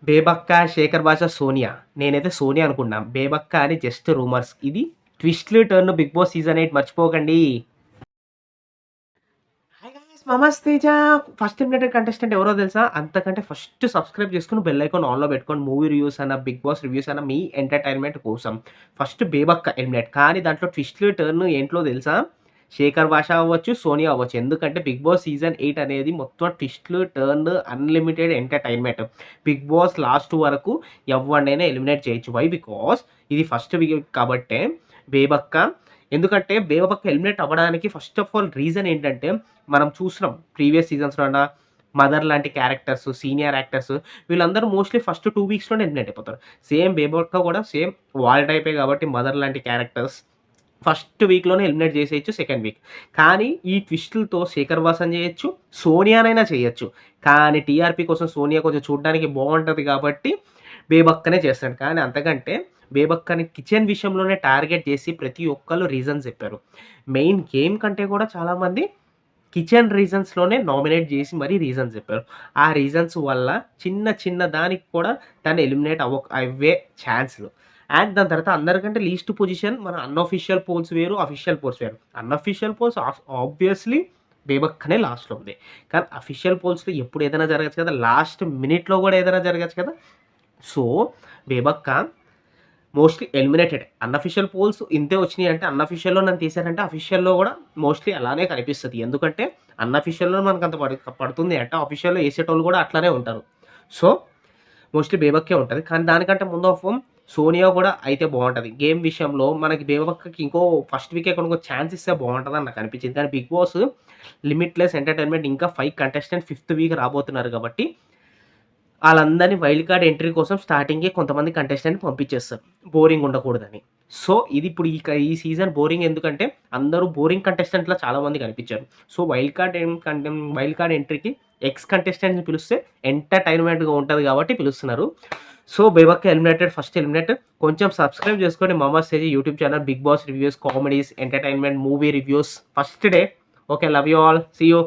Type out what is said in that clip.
బేబక్క, శేఖర్ భాష, సోనియా. నేనైతే సోనియా అనుకున్నా. బేబక్క అని జస్ట్ రూమర్స్. ఇది ట్విస్ట్‌లు, టర్న్ బిగ్ బాస్ సీజన్ 8 మర్చిపోకండి. Hi guys Mamas Teja. First eliminated contestant ఎవరో తెలుసా? అంతకంటే ఫస్ట్ సబ్స్క్రైబ్ చేసుకొని బెల్ ఐకాన్ ఆన్‌లో పెట్టుకోండి. మూవీ రివ్యూస్ అన్నా, బిగ్ బాస్ రివ్యూస్ అన్నా మీ ఎంటర్‌టైన్‌మెంట్ కోసం. First Bebakka eliminate. కానీ దాంట్లో ట్విస్ట్‌లు, టర్న్ ఏంట్లో తెలుసా? శేఖర్ భాష అవ్వచ్చు, సోనియా అవ్వచ్చు. ఎందుకంటే బిగ్ బాస్ సీజన్ 8 అనేది మొత్తం ట్విస్ట్‌లు, turn unlimited entertainment. Bigg Boss last వరకు ఎవరినైనా ఎలిమినేట్ చేయొచ్చు. వై? బికాజ్ ఇది ఫస్ట్ వీక్ కాబట్టే బేబక్క. ఎందుకంటే బేబక్క ఎలిమినేట్ అవ్వడానికి ఫస్ట్ ఆఫ్ ఆల్ రీజన్ ఏంటంటే, మనం చూస్తున్నాం ప్రీవియస్ సీజన్స్‌లోన మదర్ లాంటి క్యారెక్టర్స్, సీనియర్ యాక్టర్స్ వీళ్ళందరూ మోస్ట్‌లీ ఫస్ట్ 2 వీక్స్‌లోనే ఎలిమినేట్ అయిపోతారు. సేమ్ బేబక్క కూడా సేమ్ వాళ్ళ టైపే కాబట్టి మదర్ లాంటి క్యారెక్టర్స్ ఫస్ట్ వీక్‌లోనే ఎలిమినేట్ చేసేయొచ్చు సెకండ్ వీక్. కానీ ఈ ట్విస్టులతో శేఖర్ భాషని చేయొచ్చు, సోనియానైనా చేయొచ్చు. కానీ టీఆర్‌పీ కోసం సోనియా కొంచెం చూడడానికి బావుంటది కాబట్టి బేబక్కనే చేస్తాడు. కానీ అంతకంటే బేబక్కని కిచెన్ విషయంలోనే టార్గెట్ చేసి ప్రతి ఒక్కళ్ళు రీజన్స్ చెప్పారు. మెయిన్ గేమ్ కంటే కూడా చాలామంది కిచెన్ రీజన్స్‌లోనే నామినేట్ చేసి మరీ రీజన్స్ చెప్పారు. ఆ రీజన్స్ వల్ల చిన్న చిన్న దానికి కూడా తను ఎలిమినేట్ అవ్వే ఛాన్స్‌లు. అండ్ దాని తర్వాత అందరికంటే లీస్ట్ పొజిషన్ మన అన్‌అఫీషియల్ పోల్స్ వేరు, అఫీషియల్ పోల్స్ వేరు. అన్‌అఫీషియల్ పోల్స్ ఆబ్వియస్‌లీ బేబక్కనే లాస్ట్‌లో ఉంది. కానీ అఫీషియల్ పోల్స్‌లో ఎప్పుడు ఏదైనా జరగచ్చు కదా! లాస్ట్ మినిట్‌లో కూడా ఏదైనా జరగచ్చు కదా! So, Bebakka mostly eliminated. Unofficial polls ఇంతే వచ్చినియంటే అన్‌అఫీషియల్‌లో నన్ను తీశారంటే అఫీషియల్‌లో గూడా మోస్ట్‌లీ అలానే కనిపిస్తది. ఎందుకంటే అన్‌అఫీషియల్‌లో మనకంత పడుతుంది అంటే అఫీషియల్‌లో ఏసేటోళ్ళు గూడా అట్లనే ఉంటారు. సో, మోస్ట్‌లీ బేబక్కే ఉంటది. కానీ దానికంటే ముందు ఆఫ్ సోనియా గూడా అయితే బావుంటది. గేమ్ విషయంలో మనకి బేబక్కకి ఇంకో ఫస్ట్ వీకే కొనుక్కో ఛాన్స్ ఇస్తే బావుంటదని నాకనిపించింది. కానీ బిగ్ బాస్ లిమిట్‌లెస్ ఎంటర్‌టైన్‌మెంట్ ఇంకా 5 కంటెస్టెంట్స్ ఫిఫ్త్ వీక్ రాబోతున్నారు కాబట్టి ఆళ్ళందరిని వైల్డ్ కార్డ్ ఎంట్రీ కోసం స్టార్టింగే కొంతమంది కంటెస్టెంట్‌ని పంపించేస్తారు. బోరింగ్ ఉండకూడదని. సో, ఇది ఇప్పుడు ఈ సీజన్ బోరింగ్ ఎందుకంటే అందరూ బోరింగ్ కంటెస్టెంట్‌లా చాలా మంది కనిపించారు. సో, వైల్డ్ కార్డ్ ఎంట్రీకి ఎక్స్ కంటెస్టెంట్‌ని పిలిస్తే ఎంటర్‌టైన్‌మెంట్‌గా ఉంటది కాబట్టి పిలుస్తున్నారు. So, Bebakka eliminated first eliminate. కొంచెం సబ్స్క్రైబ్ చేసుకోండి Mamas Teja YouTube channel. Bigg Boss reviews, comedies, entertainment, movie reviews first day. Okay. Love you all. See you.